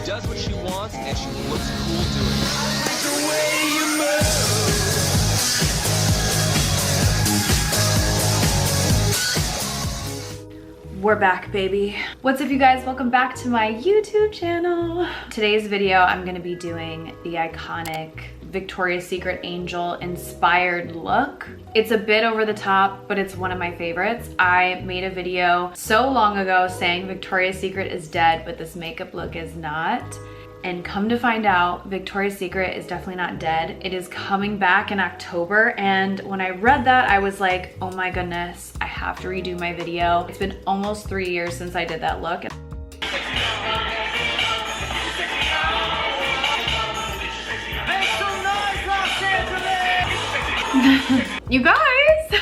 does what she wants, and she looks cool doing it. I like the way you move. We're back, baby. What's up, you guys? Welcome back to my YouTube channel. Today's video, I'm gonna be doing the iconic Victoria's Secret Angel inspired look. It's a bit over the top, but it's one of my favorites. I made a video so long ago saying Victoria's Secret is dead, but this makeup look is not. And come to find out, Victoria's Secret is definitely not dead. It is coming back in October. And when I read that, I was like, oh my goodness, I have to redo my video. It's been almost 3 years since I did that look. You guys!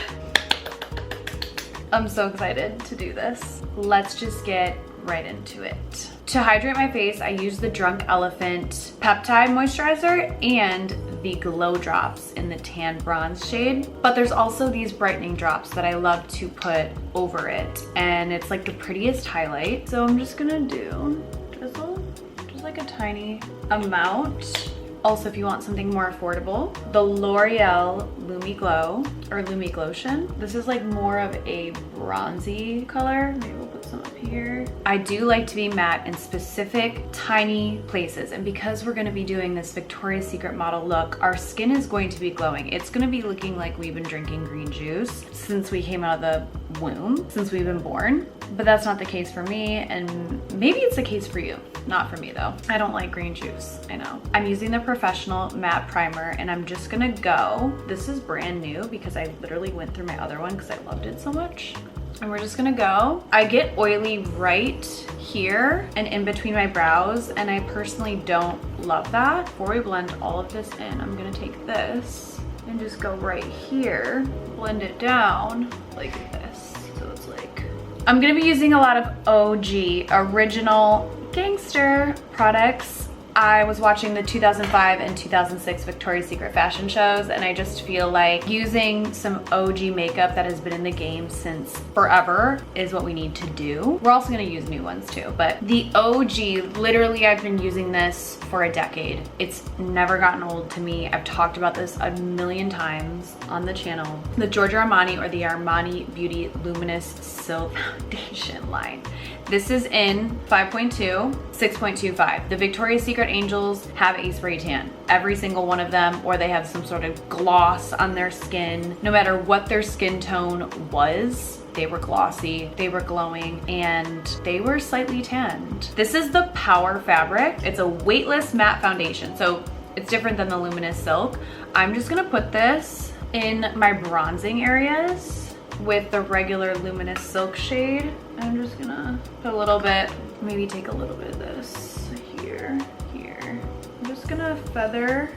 I'm so excited to do this. Let's just get right into it. To hydrate my face, I use the Drunk Elephant Peptide Moisturizer and the Glow Drops in the Tan Bronze shade. But there's also these brightening drops that I love to put over it. And it's like the prettiest highlight. So I'm just gonna do drizzle, just like a tiny amount. Also, if you want something more affordable, the L'Oreal Lumi Glow or Lumi Glotion. This is like more of a bronzy color. Maybe we'll put some up here. I do like to be matte in specific tiny places. And because we're gonna be doing this Victoria's Secret model look, our skin is going to be glowing. It's gonna be looking like we've been drinking green juice since we came out of the womb, since we've been born. But that's not the case for me, and maybe it's the case for you. Not for me though. I don't like green juice, I know. I'm using the Professional Matte Primer and I'm just gonna go. This is brand new because I literally went through my other one because I loved it so much. And we're just gonna go. I get oily right here and in between my brows, and I personally don't love that. Before we blend all of this in, I'm gonna take this and just go right here, blend it down like this. So it's like, I'm gonna be using a lot of OG, original gangster products. I was watching the 2005 and 2006 Victoria's Secret fashion shows, and I just feel like using some OG makeup that has been in the game since forever is what we need to do. We're also gonna use new ones too, but the OG, literally I've been using this for a decade. It's never gotten old to me. I've talked about this a million times on the channel. The Giorgio Armani or the Armani Beauty Luminous Silk Foundation line. This is in 5.2, 6.25. The Victoria's Secret Angels have a spray tan, every single one of them, or they have some sort of gloss on their skin. No matter what their skin tone was, they were glossy, they were glowing, and they were slightly tanned. This is the Power fabric. It's a weightless matte foundation, so it's different than the Luminous Silk. I'm just gonna put this in my bronzing areas with the regular Luminous Silk shade. I'm just gonna put a little bit, maybe take a little bit of this here. I'm just gonna feather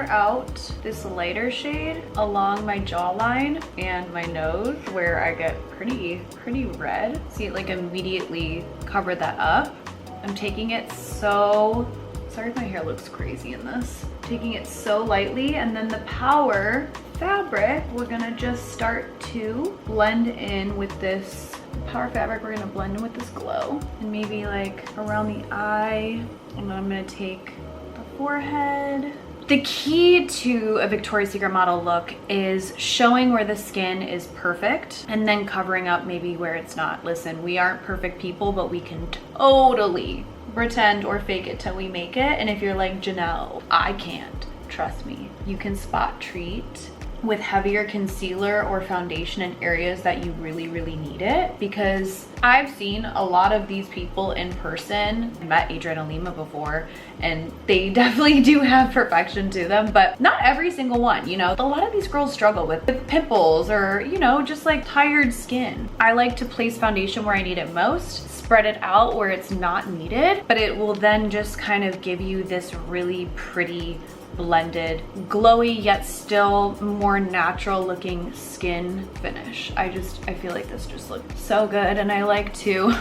out this lighter shade along my jawline and my nose where I get pretty red. See, it like immediately covered that up. I'm taking it so, sorry if my hair looks crazy in this. Taking it so lightly, and then the Power fabric, we're gonna just start to blend in with this Power fabric. We're gonna blend in with this glow and maybe like around the eye, and then I'm gonna take the forehead. The key to a Victoria's Secret model look is showing where the skin is perfect and then covering up maybe where it's not. Listen, we aren't perfect people, but we can totally pretend or fake it till we make it. And if you're like, Genelle, I can't, trust me, you can spot treat with heavier concealer or foundation in areas that you really need it, because I've seen a lot of these people in person. I met Adriana Lima before, and they definitely do have perfection to them, but not every single one, you know. A lot of these girls struggle with pimples or, you know, just like tired skin. I like to place foundation where I need it most, spread it out where it's not needed, but it will then just kind of give you this really pretty blended, glowy yet still more natural looking skin finish. I feel like this just looks so good, and I like to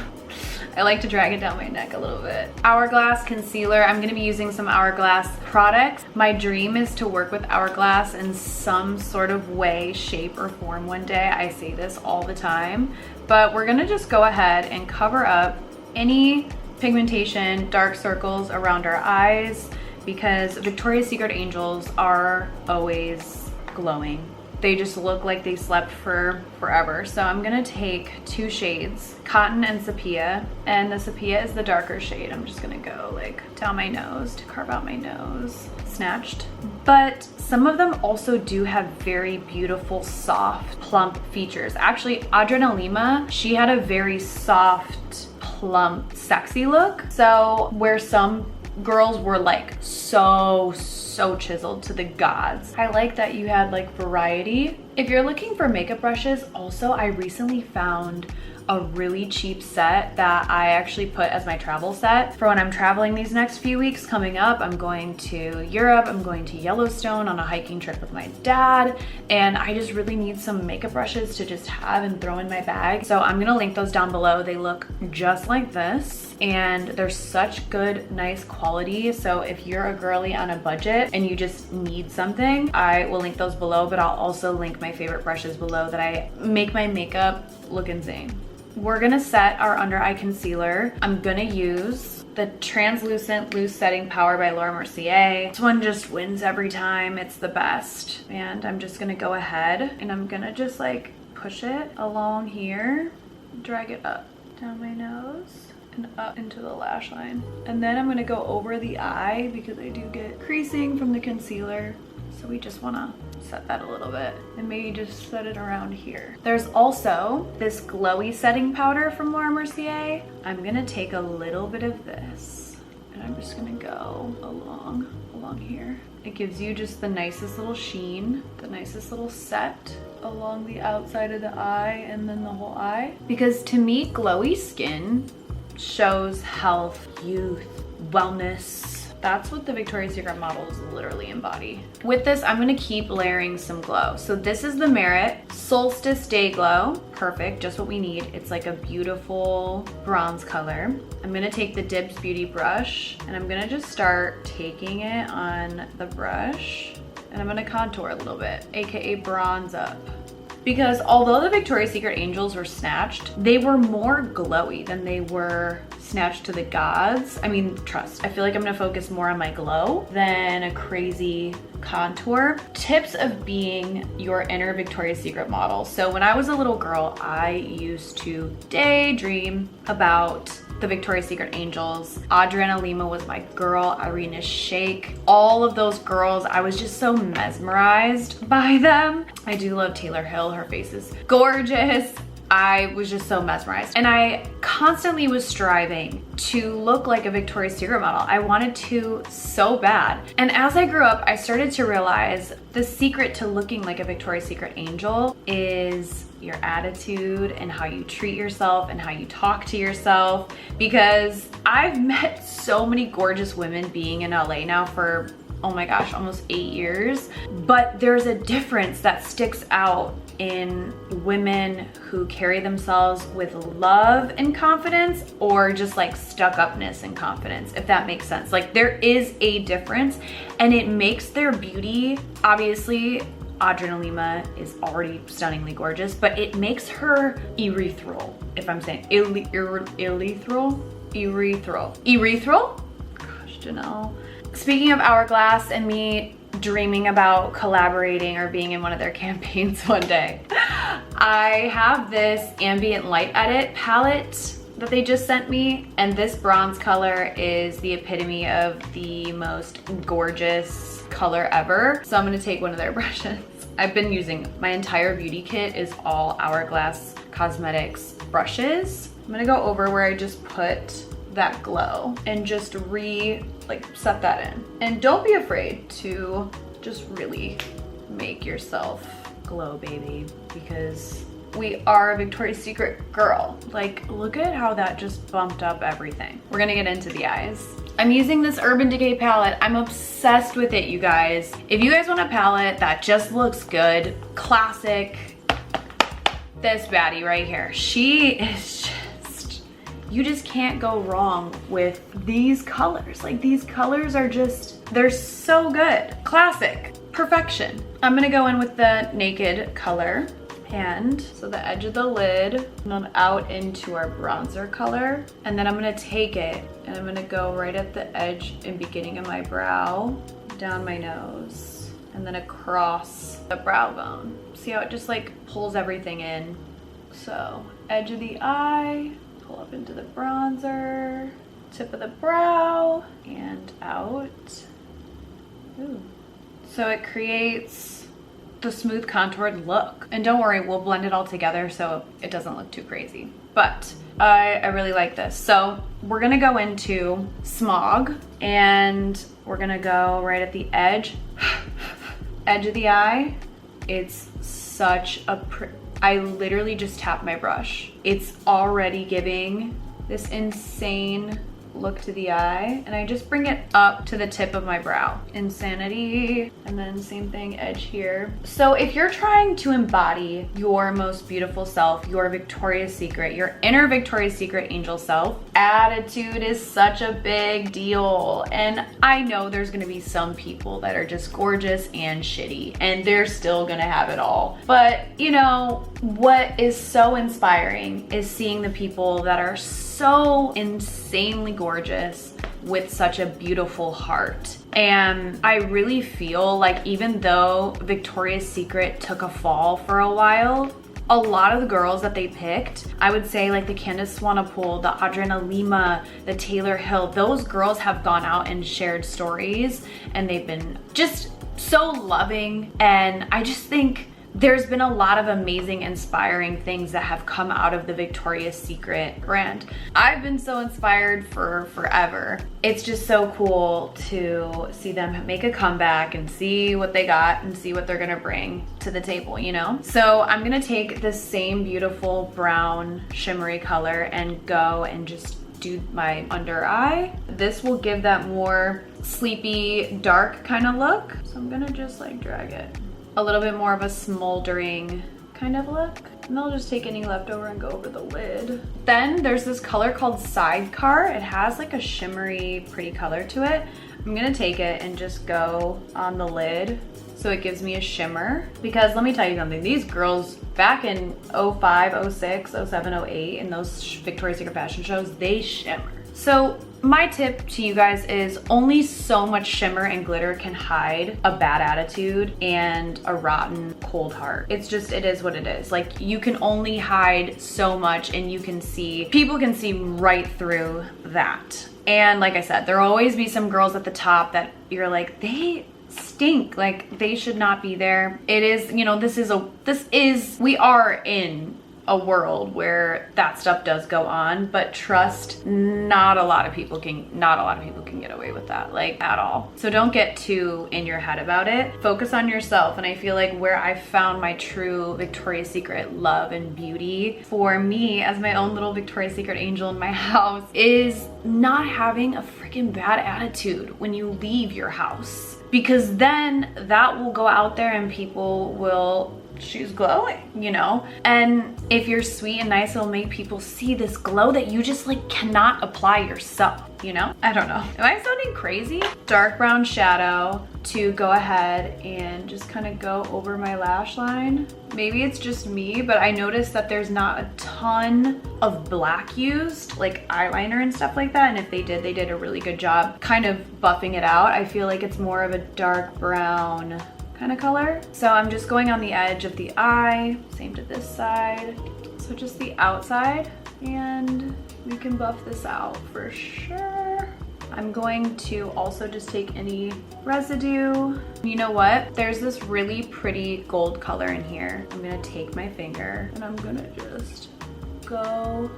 drag it down my neck a little bit. Hourglass concealer. I'm gonna be using some Hourglass products. My dream is to work with Hourglass in some sort of way, shape, or form one day. I say this all the time, but we're gonna just go ahead and cover up any pigmentation, dark circles around our eyes, because Victoria's Secret Angels are always glowing. They just look like they slept for forever. So I'm gonna take 2 shades, Cotton and Sepia, and the Sepia is the darker shade. I'm just gonna go like down my nose to carve out my nose. Snatched. But some of them also do have very beautiful, soft, plump features. Actually, Adriana Lima, she had a very soft, plump, sexy look. So where some girls were like so chiseled to the gods. I like that you had like variety. If you're looking for makeup brushes, also I recently found a really cheap set that I actually put as my travel set for when I'm traveling these next few weeks coming up. I'm going to Europe, I'm going to Yellowstone on a hiking trip with my dad, and I just really need some makeup brushes to just have and throw in my bag. So I'm gonna link those down below. They look just like this, and they're such good, nice quality. So if you're a girly on a budget and you just need something, I will link those below, but I'll also link my favorite brushes below that I make my makeup look insane. We're gonna set our under eye concealer. I'm gonna use the Translucent Loose Setting Power by Laura Mercier. This one just wins every time. It's the best. And I'm just gonna go ahead and I'm gonna just like push it along here, drag it up down my nose and up into the lash line. And then I'm gonna go over the eye because I do get creasing from the concealer. So we just wanna set that a little bit and maybe just set it around here. There's also this glowy setting powder from Laura Mercier. I'm gonna take a little bit of this and I'm just gonna go along here. It gives you just the nicest little sheen, the nicest little set along the outside of the eye and then the whole eye. Because to me, glowy skin shows health, youth, wellness. That's what the Victoria's Secret models literally embody. With this, I'm gonna keep layering some glow. So this is the Merit Solstice Day Glow. Perfect, just what we need. It's like a beautiful bronze color. I'm gonna take the Dibs Beauty brush and I'm gonna just start taking it on the brush and I'm gonna contour a little bit, AKA bronze up. Because although the Victoria's Secret Angels were snatched, they were more glowy than they were snatched to the gods. I mean, trust, I feel like I'm gonna focus more on my glow than a crazy contour. Tips of being your inner Victoria's Secret model. So when I was a little girl, I used to daydream about the Victoria's Secret Angels. Adriana Lima was my girl, Irina Shayk. All of those girls, I was just so mesmerized by them. I do love Taylor Hill, her face is gorgeous. I was just so mesmerized. And I constantly was striving to look like a Victoria's Secret model. I wanted to so bad. And as I grew up, I started to realize the secret to looking like a Victoria's Secret angel is your attitude and how you treat yourself and how you talk to yourself. Because I've met so many gorgeous women being in LA now for, oh my gosh, almost 8 years. But there's a difference that sticks out in women who carry themselves with love and confidence or just like stuck-upness and confidence, if that makes sense. Like there is a difference and it makes their beauty, obviously Adriana Lima is already stunningly gorgeous, but it makes her erythral, if I'm saying erythral? Gosh, Genelle. Speaking of Hourglass and me dreaming about collaborating or being in one of their campaigns one day, I have this ambient light edit palette that they just sent me, and this bronze color is the epitome of the most gorgeous color ever. So I'm gonna take one of their brushes. I've been using, my entire beauty kit is all Hourglass Cosmetics brushes. I'm gonna go over where I just put that glow and just set that in. And don't be afraid to just really make yourself glow, baby, because we are a Victoria's Secret girl. Like, look at how that just bumped up everything. We're gonna get into the eyes. I'm using this Urban Decay palette. I'm obsessed with it, you guys. If you guys want a palette that just looks good, classic, this baddie right here. She is just, you just can't go wrong with these colors. Like, these colors are just, they're so good. Classic, perfection. I'm gonna go in with the Naked color hand, so the edge of the lid, and then out into our bronzer color. And then I'm gonna take it and I'm gonna go right at the edge and beginning of my brow, down my nose, and then across the brow bone. See how it just like pulls everything in? So edge of the eye, pull up into the bronzer, tip of the brow, and out. Ooh. So it creates the smooth contoured look. And don't worry, we'll blend it all together so it doesn't look too crazy. But I really like this. So we're gonna go into Smog, and we're gonna go right at the edge, edge of the eye. It's such a I literally just tapped my brush. It's already giving this insane look to the eye, and I just bring it up to the tip of my brow. Insanity. And then same thing, edge here. So if you're trying to embody your most beautiful self, your Victoria's Secret, your inner Victoria's Secret angel self, attitude is such a big deal. And I know there's gonna be some people that are just gorgeous and shitty, and they're still gonna have it all. But you know, what is so inspiring is seeing the people that are so insanely gorgeous with such a beautiful heart. And I really feel like even though Victoria's Secret took a fall for a while, a lot of the girls that they picked, I would say like the Candice Swanepoel, the Adriana Lima, the Taylor Hill, those girls have gone out and shared stories, and they've been just so loving. And I just think there's been a lot of amazing, inspiring things that have come out of the Victoria's Secret brand. I've been so inspired for forever. It's just so cool to see them make a comeback and see what they got and see what they're gonna bring to the table, you know? So I'm gonna take this same beautiful brown shimmery color and go and just do my under eye. This will give that more sleepy, dark kind of look. So I'm gonna just like drag it. A little bit more of a smoldering kind of look. And I'll just take any leftover and go over the lid. Then there's this color called Sidecar. It has like a shimmery, pretty color to it. I'm gonna take it and just go on the lid so it gives me a shimmer. Because let me tell you something, these girls back in 05, 06, 07, 08 in those Victoria's Secret fashion shows, they shimmer. So my tip to you guys is only so much shimmer and glitter can hide a bad attitude and a rotten cold heart. It's just, it is what it is. Like you can only hide so much, and you can see, people can see right through that. And like I said, there'll always be some girls at the top that you're like, they stink, like they should not be there. It is, you know, we are in a world where that stuff does go on, but trust, not a lot of people can get away with that, like at all. So don't get too in your head about it. Focus on yourself. And I feel like where I found my true Victoria's Secret love and beauty for me as my own little Victoria's Secret angel in my house is not having a freaking bad attitude when you leave your house, because then that will go out there and people will, she's glowing, you know? And if you're sweet and nice, it'll make people see this glow that you just like cannot apply yourself, you know? I don't know. Am I sounding crazy? Dark brown shadow to go ahead and just kind of go over my lash line. Maybe it's just me, but I noticed that there's not a ton of black used, like eyeliner and stuff like that. And if they did a really good job kind of buffing it out. I feel like it's more of a dark brown kind of color. So I'm just going on the edge of the eye, same to this side. So just the outside, and we can buff this out for sure. I'm going to also just take any residue. You know what? There's this really pretty gold color in here. I'm gonna take my finger and I'm gonna just go.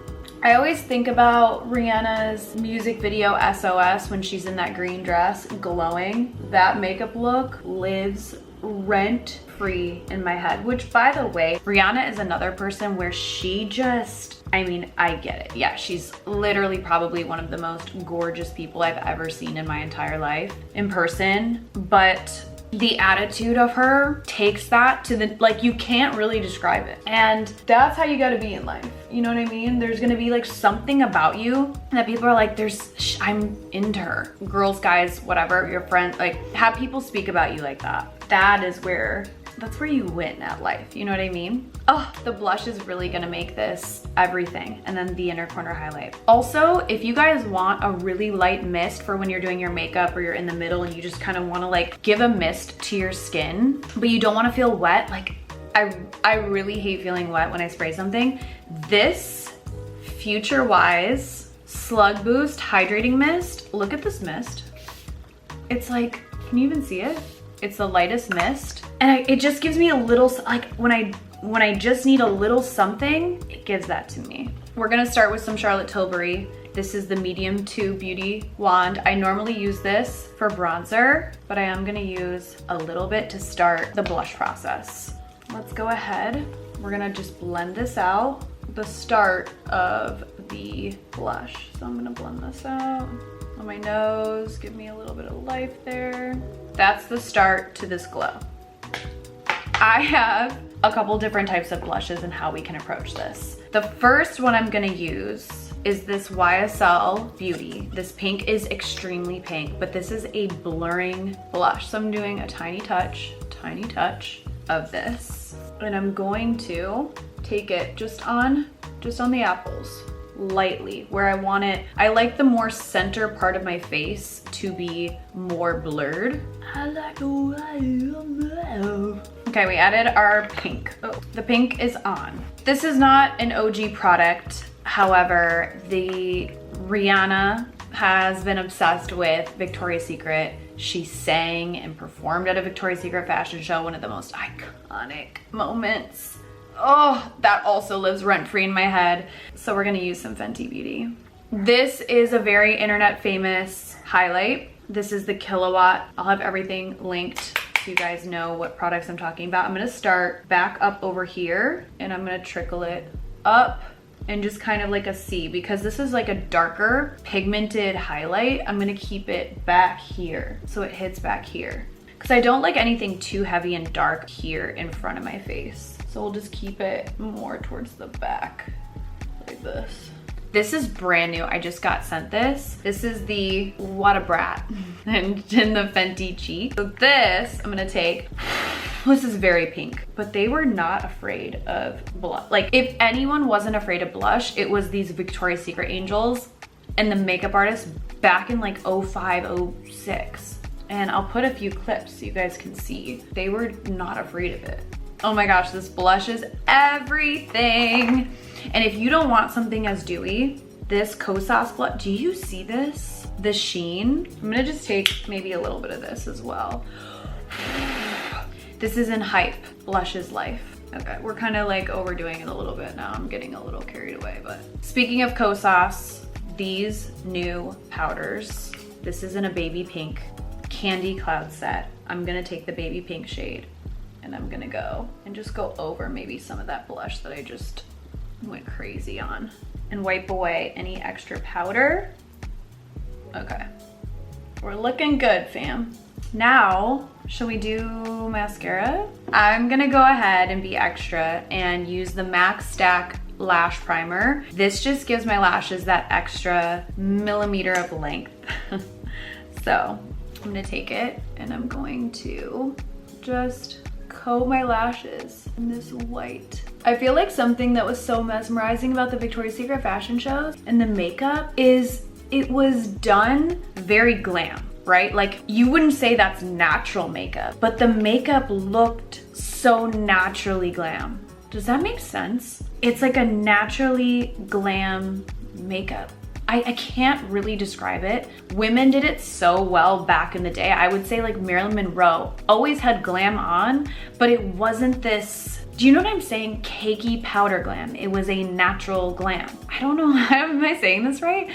I always think about Rihanna's music video SOS when she's in that green dress glowing. That makeup look lives rent free in my head, which by the way, Rihanna is another person where she just, I mean, I get it. Yeah, she's literally probably one of the most gorgeous people I've ever seen in my entire life in person, but the attitude of her takes that to the, like, you can't really describe it. And that's how you gotta be in life. You know what I mean? There's gonna be like something about you that people are like, I'm into her. Girls, guys, whatever, your friend, like have people speak about you like that. That is where that's where you win at life, you know what I mean? Oh, the blush is really gonna make this everything. And then the inner corner highlight. Also, if you guys want a really light mist for when you're doing your makeup or you're in the middle and you just kind of wanna like give a mist to your skin, but you don't wanna feel wet, like I really hate feeling wet when I spray something. This Future Wise Slug Boost Hydrating Mist, look at this mist. It's like, can you even see it? It's the lightest mist. And it just gives me a little, like when I just need a little something, it gives that to me. We're gonna start with some Charlotte Tilbury. This is the medium 2 beauty wand. I normally use this for bronzer, but I am gonna use a little bit to start the blush process. Let's go ahead. We're gonna just blend this out, the start of the blush. So I'm gonna blend this out on my nose, give me a little bit of life there. That's the start to this glow. I have a couple different types of blushes and how we can approach this. The first one I'm gonna use is this YSL Beauty. This pink is extremely pink, but this is a blurring blush. So I'm doing a tiny touch of this. And I'm going to take it just on the apples, lightly, where I want it. I like the more center part of my face to be more blurred. Okay, we added our pink. Oh, the pink is on. This is not an OG product. However, Rihanna has been obsessed with Victoria's Secret. She sang and performed at a Victoria's Secret fashion show, one of the most iconic moments. Oh, that also lives rent-free in my head. So we're gonna use some Fenty Beauty. This is a very internet famous highlight. This is the Kilowatt. I'll have everything linked so you guys know what products I'm talking about. I'm gonna start back up over here and I'm gonna trickle it up and just kind of like a C, because this is like a darker pigmented highlight. I'm gonna keep it back here so it hits back here, because I don't like anything too heavy and dark here in front of my face. So we'll just keep it more towards the back like this. This is brand new. I just got sent this. This is the What a Brat and in the Fenty Cheek. So this I'm gonna take. This is very pink, but they were not afraid of blush. Like, if anyone wasn't afraid of blush, it was these Victoria's Secret angels and the makeup artists back in like 05, 06. And I'll put a few clips so you guys can see. They were not afraid of it. Oh my gosh, this blush is everything. And if you don't want something as dewy, this Kosas blush, do you see this? The sheen? I'm gonna just take maybe a little bit of this as well. This is in Hype, Blush is Life. Okay, we're kind of like overdoing it a little bit now. I'm getting a little carried away, but. Speaking of Kosas, these new powders, this is in a baby pink candy cloud set. I'm gonna take the baby pink shade and I'm gonna go and just go over maybe some of that blush that I just went crazy on and wipe away any extra powder. Okay, we're looking good, fam. Now, shall we do mascara? I'm gonna go ahead and be extra and use the MAC Stack Lash Primer. This just gives my lashes that extra millimeter of length. So I'm gonna take it and I'm going to just comb my lashes in this white. I feel like something that was so mesmerizing about the Victoria's Secret fashion shows and the makeup is it was done very glam, right? Like, you wouldn't say that's natural makeup, but the makeup looked so naturally glam. Does that make sense? It's like a naturally glam makeup. I can't really describe it. Women did it so well back in the day. I would say like Marilyn Monroe always had glam on, but it wasn't this, do you know what I'm saying? Cakey powder glam. It was a natural glam. I don't know, am I saying this right?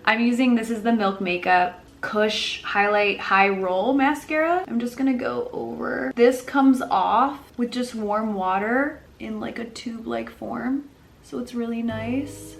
I'm using, this is the Milk Makeup Kush Highlight High Roll Mascara. I'm just gonna go over. This comes off with just warm water in like a tube-like form. So it's really nice.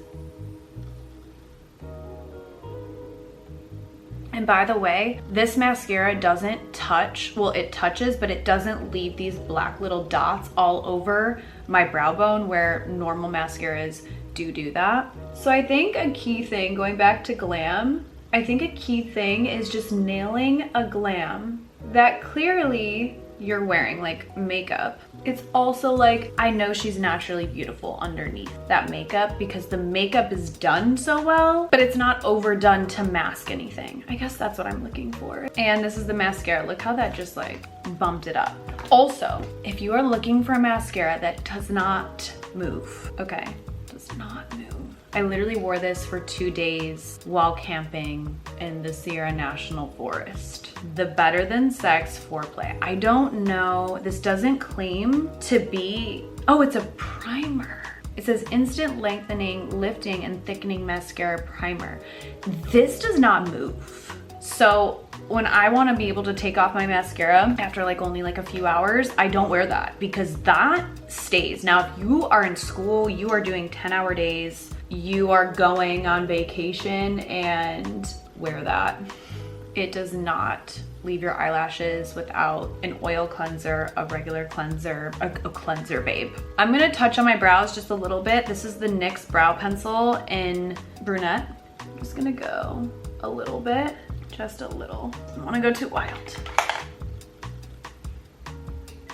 And by the way, this mascara doesn't touch, well it touches, but it doesn't leave these black little dots all over my brow bone where normal mascaras do that. So I think a key thing, going back to glam, I think a key thing is just nailing a glam that clearly you're wearing like makeup, it's also like, I know she's naturally beautiful underneath that makeup because the makeup is done so well, but it's not overdone to mask anything. I guess that's what I'm looking for. And this is the mascara. Look how that just like bumped it up. Also, if you are looking for a mascara that does not move, okay, does not move. I literally wore this for 2 days while camping in the Sierra National Forest. The Better Than Sex Foreplay. I don't know, this doesn't claim to be, oh, it's a primer. It says instant lengthening, lifting, and thickening mascara primer. This does not move. So when I want to be able to take off my mascara after like only like a few hours, I don't wear that because that stays. Now, if you are in school, you are doing 10-hour days, you are going on vacation, and wear that. It does not leave your eyelashes without an oil cleanser, a regular cleanser, a cleanser, babe. I'm gonna touch on my brows just a little bit. This is the NYX brow pencil in brunette. I'm just gonna go a little bit, just a little. I don't wanna go too wild.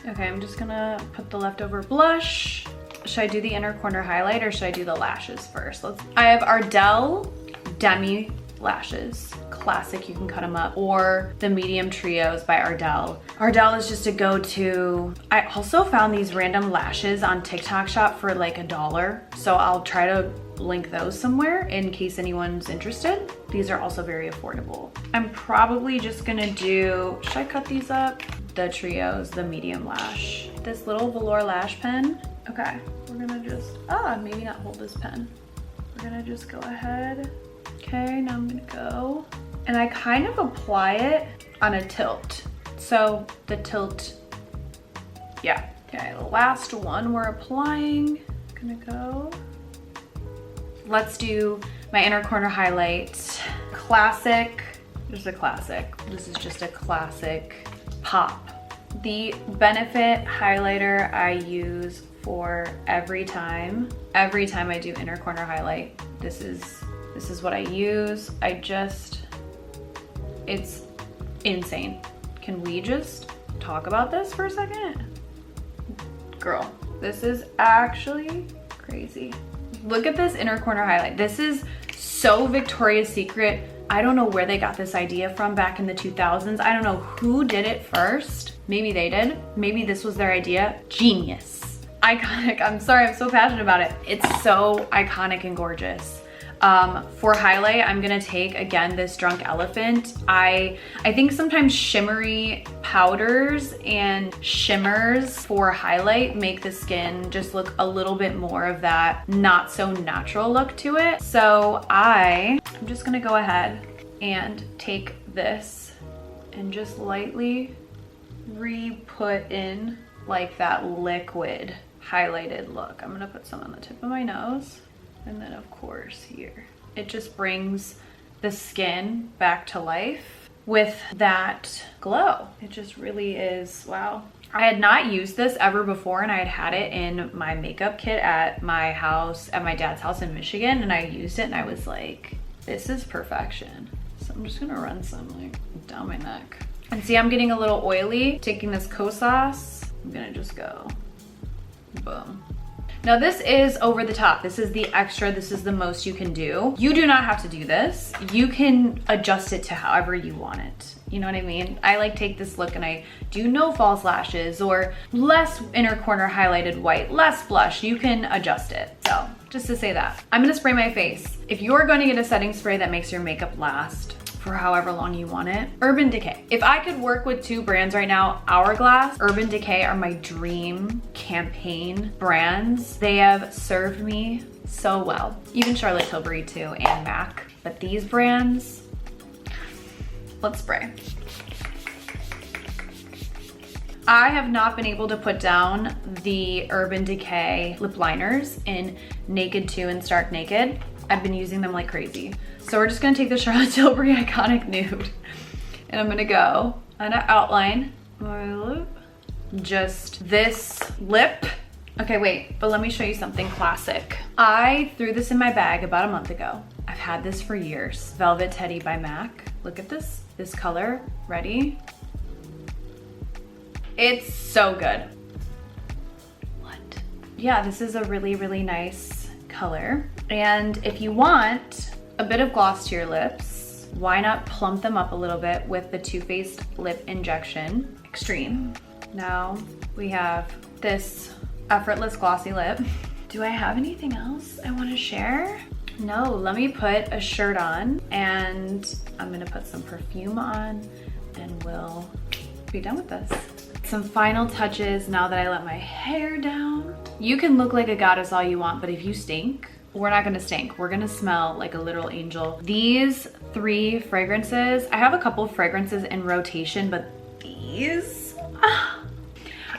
Okay, I'm just gonna put the leftover blush. Should I do the inner corner highlight or should I do the lashes first? I have Ardell Demi lashes. Classic, you can cut them up, or the medium trios by Ardell. Ardell is just a go-to. I also found these random lashes on TikTok shop for like $1. So I'll try to link those somewhere in case anyone's interested. These are also very affordable. I'm probably just gonna do, should I cut these up? The trios, the medium lash. This little velour lash pen. Okay, we're gonna just, maybe not hold this pen. We're gonna just go ahead. Okay, now I'm gonna go. And I kind of apply it on a tilt. So the tilt, yeah. Okay, the last one we're applying. Gonna go. Let's do my inner corner highlight. Classic, just a classic. This is just a classic pop. The Benefit highlighter I use for every time I do inner corner highlight. This is what I use. It's insane. Can we just talk about this for a second? Girl, this is actually crazy. Look at this inner corner highlight. This is so Victoria's Secret. I don't know where they got this idea from back in the 2000s. I don't know who did it first. Maybe they did. Maybe this was their idea. Genius. Iconic. I'm sorry, I'm so passionate about it. It's so iconic and gorgeous. For highlight, I'm gonna take, again, this Drunk Elephant. I think sometimes shimmery powders and shimmers for highlight make the skin just look a little bit more of that not so natural look to it. So I'm just gonna go ahead and take this and just lightly re-put in like that liquid highlighted look. I'm gonna put some on the tip of my nose. And then of course here. It just brings the skin back to life with that glow. It just really is, wow. I had not used this ever before, and I had it in my makeup kit at my house, at my dad's house in Michigan, and I used it and I was like, this is perfection. So I'm just gonna run some like down my neck. And see, I'm getting a little oily. Taking this Kosas, I'm gonna just go boom. Now this is over the top. This is the extra, this is the most you can do. You do not have to do this. You can adjust it to however you want it. You know what I mean? I like take this look and I do no false lashes or less inner corner highlighted white, less blush. You can adjust it. So just to say that. I'm gonna spray my face. If you're going to get a setting spray that makes your makeup last for however long you want it, Urban Decay. If I could work with two brands right now, Hourglass, Urban Decay are my dream campaign brands. They have served me so well. Even Charlotte Tilbury too, and MAC. But these brands, let's spray. I have not been able to put down the Urban Decay lip liners in Naked 2 and Stark Naked. I've been using them like crazy. So we're just gonna take the Charlotte Tilbury Iconic Nude and I'm gonna go and outline my lip. Just this lip. Okay, wait, but let me show you something classic. I threw this in my bag about a month ago. I've had this for years. Velvet Teddy by MAC. Look at this color, ready? It's so good. What? Yeah, this is a really, really nice color. And if you want a bit of gloss to your lips, why not plump them up a little bit with the Too Faced Lip Injection Extreme. Now we have this effortless glossy lip. Do I have anything else I want to share? No, let me put a shirt on and I'm gonna put some perfume on and we'll be done with this. Some final touches now that I let my hair down. You can look like a goddess all you want, but if you stink, we're not gonna stink. We're gonna smell like a literal angel. These 3 fragrances, I have a couple fragrances in rotation, but these,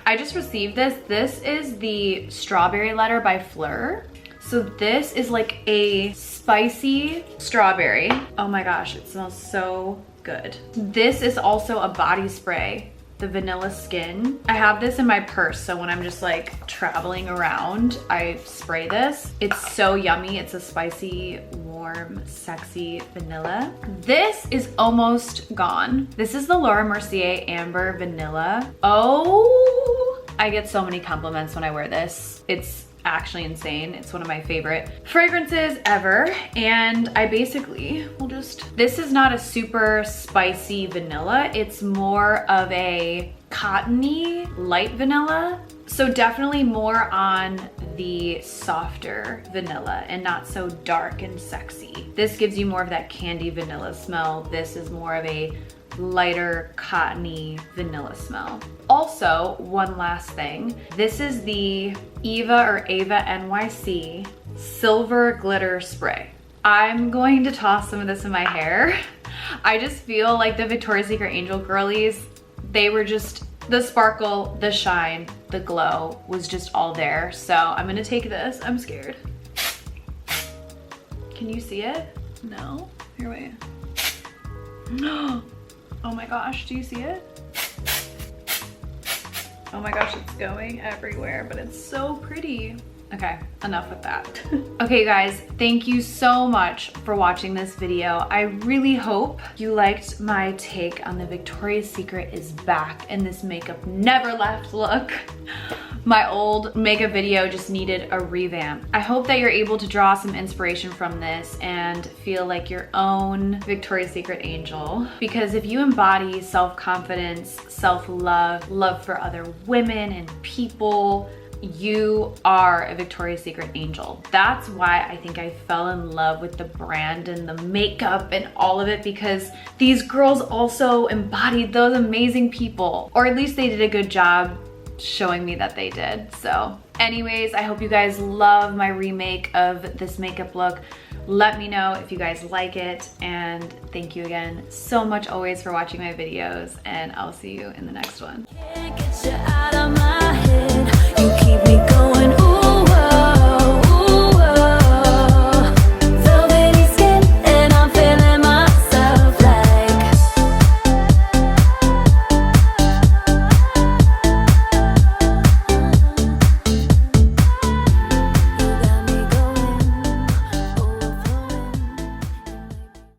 I just received this. This is the Strawberry Letter by Fleur. So this is like a spicy strawberry. Oh my gosh, it smells so good. This is also a body spray, the Vanilla Skin. I have this in my purse, so when I'm just like traveling around, I spray this. It's so yummy. It's a spicy, warm, sexy vanilla. This is almost gone. This is the Laura Mercier Amber Vanilla. Oh, I get so many compliments when I wear this. It's actually insane. It's one of my favorite fragrances ever. And I basically will just, this is not a super spicy vanilla. It's more of a cottony light vanilla. So definitely more on the softer vanilla and not so dark and sexy. This gives you more of that candy vanilla smell. This is more of a lighter cottony vanilla smell. Also, one last thing. This is the Eva or Ava NYC Silver Glitter Spray. I'm going to toss some of this in my hair. I just feel like the Victoria's Secret Angel girlies, they were just, the sparkle, the shine, the glow was just all there. So I'm gonna take this. I'm scared. Can you see it? No? Here, wait. Oh my gosh, do you see it? Oh my gosh, it's going everywhere, but it's so pretty. Okay, enough with that. Okay guys, thank you so much for watching this video. I really hope you liked my take on the Victoria's Secret is back and this makeup never left look. My old makeup video just needed a revamp. I hope that you're able to draw some inspiration from this and feel like your own Victoria's Secret angel. Because if you embody self-confidence, self-love, love for other women and people, you are a Victoria's Secret angel. That's why I think I fell in love with the brand and the makeup and all of it, because these girls also embodied those amazing people, or at least they did a good job showing me that they did. So anyways, I hope you guys love my remake of this makeup look. Let me know if you guys like it, and thank you again so much always for watching my videos, and I'll see you in the next one. Can't get you out of my